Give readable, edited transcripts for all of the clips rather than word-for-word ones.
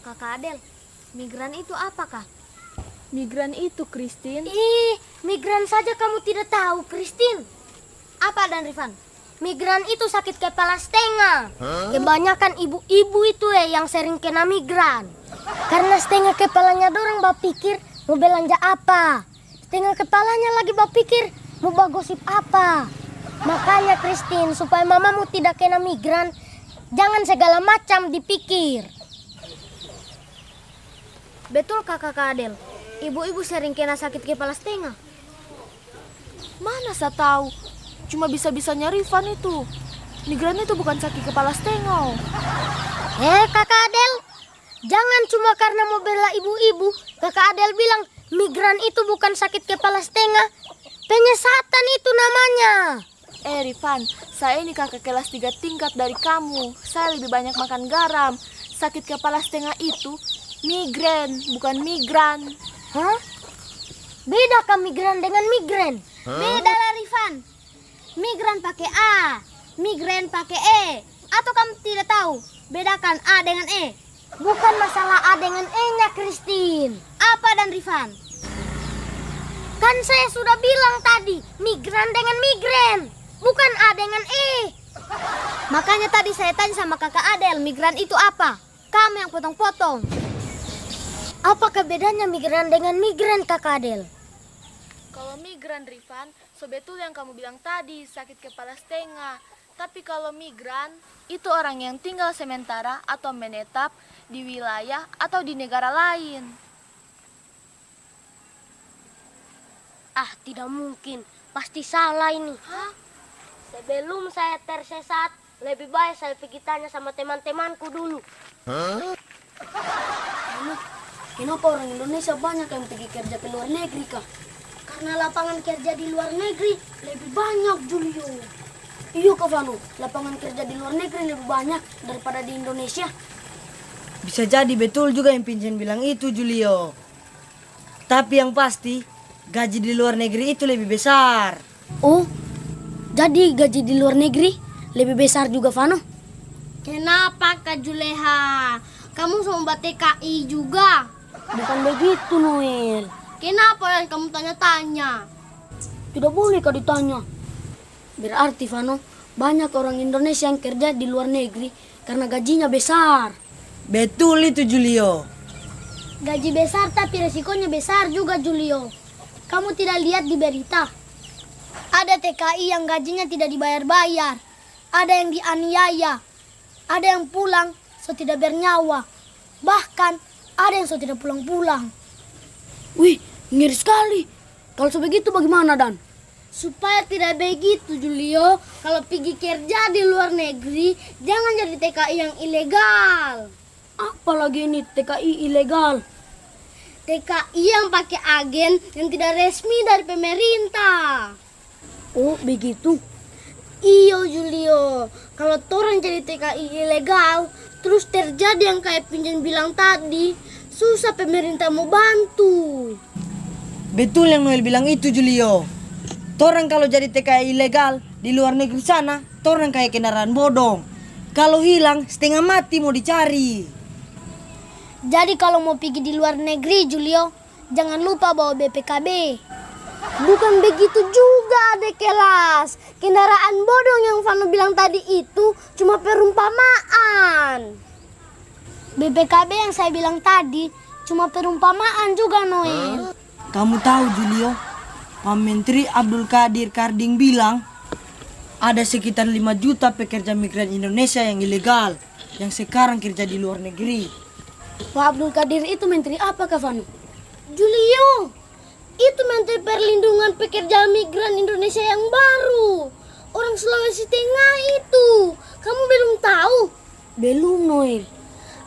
Kakak Adel, migran itu apakah? Migran itu, Christine. Ih, migran saja kamu tidak tahu, Christine. Apa dan Rifan? Migran itu sakit kepala setengah. Kebanyakan ibu-ibu itu yang sering kena migran. Karena setengah kepalanya dorang berpikir mau belanja apa. Setengah kepalanya lagi berpikir mau bagosip apa. Makanya Christine, supaya mamamu tidak kena migran, jangan segala macam dipikir. Betul kakak Adel, ibu-ibu sering kena sakit kepala setengah. Mana saya tahu? Cuma bisa-bisanya Rifan itu. Migran itu bukan sakit kepala setengah. Kakak Adel, jangan cuma karena mau bela ibu-ibu, kakak Adel bilang migran itu bukan sakit kepala setengah. Penyesatan itu namanya. Rifan, saya ini kakak kelas 3 tingkat dari kamu. Saya lebih banyak makan garam. Sakit kepala setengah itu migren, bukan migran. Hah? Beda kan migran dengan migren? Beda lah Rifan. Migran pakai A, migren pakai E. Atau kamu tidak tahu? Bedakan A dengan E. Bukan masalah A dengan E-nya, Christine. Apa dan Rifan? Kan saya sudah bilang tadi, migran dengan migren. Bukan A dengan E. Makanya tadi saya tanya sama kakak Adel, migran itu apa? Kamu yang potong-potong. Apakah bedanya migran dengan migren, kakak Adel? Kalau migran, Rifan, sebetul yang kamu bilang tadi, sakit kepala setengah. Tapi kalau migran, itu orang yang tinggal sementara atau menetap di wilayah atau di negara lain. Ah, tidak mungkin. Pasti salah ini. Hah? Sebelum saya tersesat, lebih baik saya pergi tanya sama teman-temanku dulu. Kenapa orang Indonesia banyak yang pergi kerja ke luar negeri, Kak? Karena lapangan kerja di luar negeri lebih banyak, Julio. Iya, Kak Vano. Lapangan kerja di luar negeri lebih banyak daripada di Indonesia. Bisa jadi betul juga yang Pincen bilang itu, Julio. Tapi yang pasti, gaji di luar negeri itu lebih besar. Oh, jadi gaji di luar negeri lebih besar juga, Vano? Kenapa, Kak Juleha? Kamu sama TKI juga? Bukan begitu, Noel. Kenapa yang kamu tanya-tanya? Tidak boleh Kak ditanya. Berarti, Vano, banyak orang Indonesia yang kerja di luar negeri karena gajinya besar. Betul itu, Julio. Gaji besar tapi resikonya besar juga, Julio. Kamu tidak lihat di berita? Ada TKI yang gajinya tidak dibayar-bayar. Ada yang dianiaya. Ada yang pulang tidak bernyawa. Bahkan ada yang tidak pulang-pulang. Wih, ngeri sekali. Kalau sebegitu bagaimana, Dan? Supaya tidak begitu, Julio, kalau pergi kerja di luar negeri, jangan jadi TKI yang ilegal. Apalagi ini TKI ilegal. TKI yang pakai agen yang tidak resmi dari pemerintah. Oh, begitu. Iyo, Julio, kalau orang jadi TKI ilegal, terus terjadi yang kayak Pinjen bilang tadi, susah pemerintah mau bantu. Betul yang Noel bilang itu, Julio. Torang kalau jadi TKI ilegal di luar negeri sana, torang kayak kendaraan bodong. Kalau hilang, setengah mati mau dicari. Jadi kalau mau pergi di luar negeri, Julio, jangan lupa bawa BPKB. Bukan begitu juga, adik kelas. Kendaraan bodong yang Vano bilang tadi itu cuma perumpamaan. BPKB yang saya bilang tadi cuma perumpamaan juga, Noel. Kamu tahu, Julio, Pak Menteri Abdul Qadir Karding bilang ada sekitar 5 juta pekerja migran Indonesia yang ilegal yang sekarang kerja di luar negeri. Pak Abdul Qadir itu menteri apa, Kak Vano? Julio, itu Menteri Perlindungan Pekerja Migran Indonesia yang baru. Orang Sulawesi Tengah itu. Kamu belum tahu? Belum, Noel.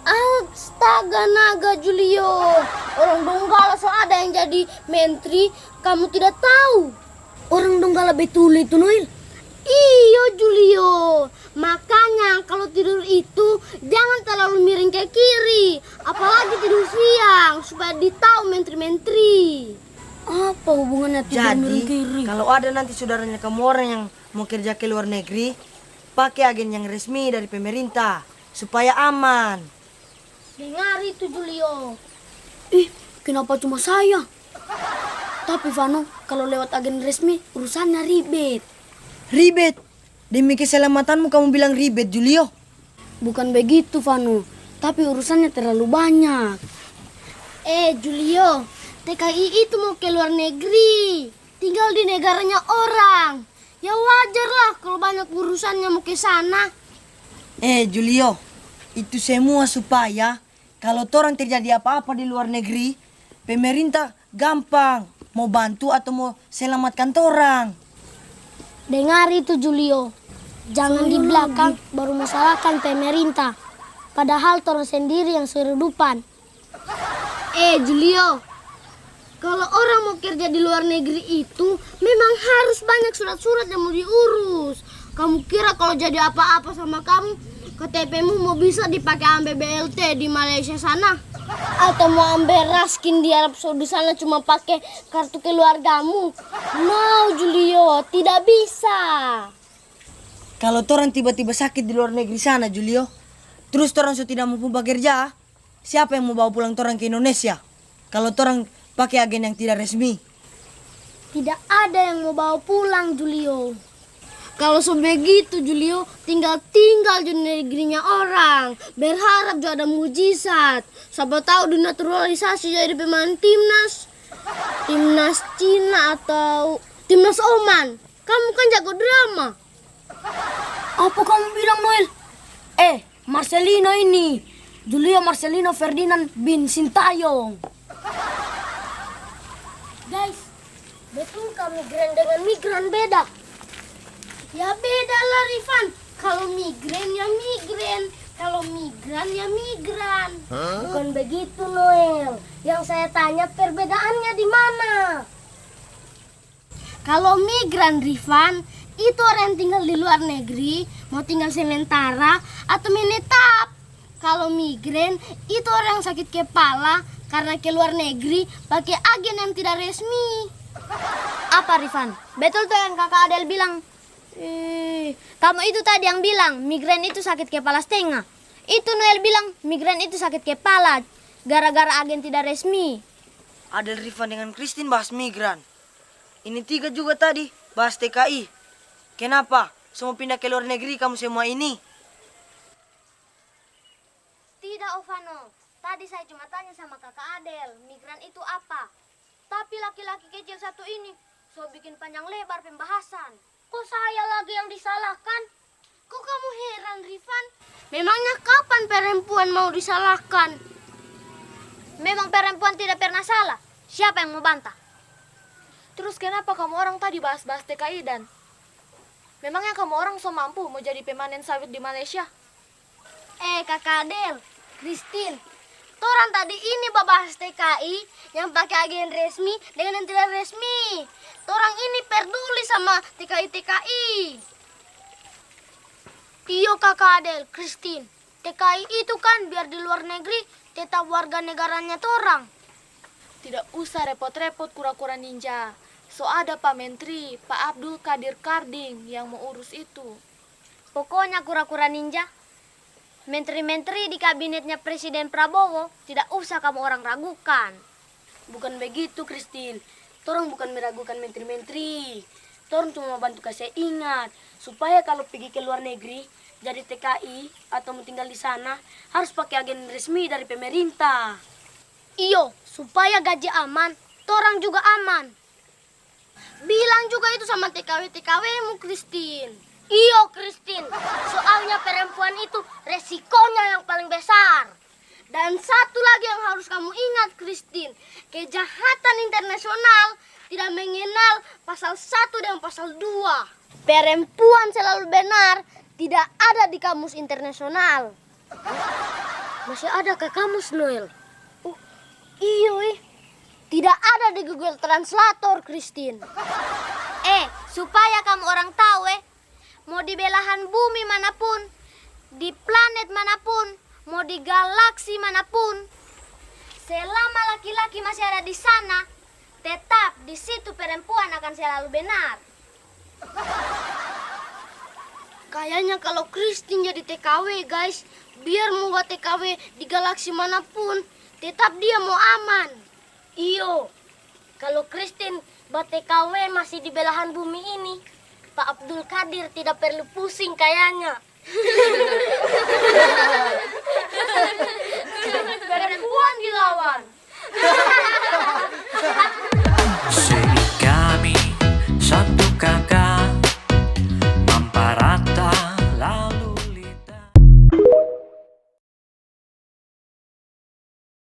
Astaga naga, Julio. Orang Donggala so ada yang jadi menteri, kamu tidak tahu. Orang Donggala betul itu, Noel. Iyo, Julio. Makanya kalau tidur itu jangan terlalu miring ke kiri, apalagi tidur siang supaya ditahu menteri-menteri. Apa hubungannya tidur miring kiri? Jadi, kalau ada nanti saudaranya kamu orang yang mau kerja ke luar negeri, pakai agen yang resmi dari pemerintah supaya aman. Dengar itu Julio. Ih, kenapa cuma saya? Tapi Vano, kalau lewat agen resmi urusannya ribet. Ribet? Demi keselamatanmu kamu bilang ribet, Julio? Bukan begitu Vano, tapi urusannya terlalu banyak. Julio, TKI itu mau ke luar negeri. Tinggal di negaranya orang. Ya wajar lah kalau banyak urusannya mau ke sana. Julio, itu semua supaya kalau torang terjadi apa-apa di luar negeri, pemerintah gampang mau bantu atau mau selamatkan torang. Dengar itu Julio. Jangan di belakang baru masalahkan pemerintah. Padahal torang sendiri yang serudupan. Julio, kalau orang mau kerja di luar negeri itu memang harus banyak surat-surat yang mau diurus. Kamu kira kalau jadi apa-apa sama kamu, KTP-mu mau bisa dipakai ambil BLT di Malaysia sana? Atau mau ambil raskin di Arab Saudi sana cuma pakai kartu keluargamu? No, Julio, tidak bisa. Kalau torang tiba-tiba sakit di luar negeri sana, Julio, terus torang sudah tidak mampu bekerja, siapa yang mau bawa pulang torang ke Indonesia? Kalau torang pakai agen yang tidak resmi. Tidak ada yang mau bawa pulang, Julio. Kalau sebegitu, Julio, tinggal di negerinya orang. Berharap juga ada mujizat. Siapa tahu dinaturalisasi jadi pemain timnas. Timnas Cina atau timnas Oman. Kamu kan jago drama. Apa kamu bilang Noel? Marcelino ini. Julio Marcelino Ferdinand bin Sintayong. Guys, betul kamu migran dengan migran beda? Ya beda lah Rifan. Kalau migran ya migran, kalau migran ya migran. Bukan begitu Noel. Yang saya tanya perbedaannya di mana? Kalau migran Rifan, itu orang yang tinggal di luar negeri, mau tinggal sementara atau menetap. Kalau migran, itu orang yang sakit kepala karena ke luar negeri pakai agen yang tidak resmi. Apa Rifan? Betul tuh yang kakak Adel bilang. Kamu itu tadi yang bilang migran itu sakit kepala setengah. Itu Noel bilang migran itu sakit kepala gara-gara agen tidak resmi. Adel, Rifan dengan Christine bahas migran. Ini 3 juga tadi bahas TKI. Kenapa? Semua pindah ke luar negeri kamu semua ini? Tidak Ovano, tadi saya cuma tanya sama kakak Adel, migran itu apa? Tapi laki-laki kecil satu ini so bikin panjang lebar pembahasan. Kok saya lagi yang disalahkan? Kok kamu heran Rifan? Memangnya kapan perempuan mau disalahkan? Memang perempuan tidak pernah salah. Siapa yang mau bantah? Terus kenapa kamu orang tadi bahas-bahas TKI dan? Memangnya kamu orang so mampu mau jadi pemanen sawit di Malaysia? Kakak Adel, Christine, torang tadi ini bahas TKI yang pakai agen resmi dengan yang tidak resmi. Torang ini peduli sama TKI. Iyo kakak Adel, Christine, TKI itu kan biar di luar negeri tetap warga negaranya torang. Tidak usah repot-repot kura-kura ninja. So ada Pak Menteri, Pak Abdul Kadir Karding yang mau urus itu. Pokoknya kura-kura ninja, menteri-menteri di kabinetnya Presiden Prabowo tidak usah kamu orang ragukan. Bukan begitu, Christine. Torang bukan meragukan menteri-menteri. Torang cuma bantu kasih ingat supaya kalau pergi ke luar negeri jadi TKI atau mau tinggal di sana harus pakai agen resmi dari pemerintah. Iyo, supaya gaji aman, torang juga aman. Bilang juga itu sama TKW-TKW-mu, Christine. Iyo, Christine. Soalnya perempuan itu resikonya yang paling besar. Dan satu lagi yang harus kamu ingat, Christine. Kejahatan internasional tidak mengenal pasal 1 dan pasal 2. Perempuan selalu benar tidak ada di kamus internasional. Masih ada ke kamus, Noel? Iyo, tidak ada di Google Translator, Christine. Supaya kamu orang tahu, mau di belahan bumi manapun, di planet manapun, mau di galaksi manapun, selama laki-laki masih ada di sana, tetap di situ perempuan akan selalu benar. Kayaknya kalau Christine jadi TKW guys, biar mau buat TKW di galaksi manapun, tetap dia mau aman. Iyo, kalau Christine buat TKW masih di belahan bumi ini, Pak Abdul Kadir tidak perlu pusing kayaknya.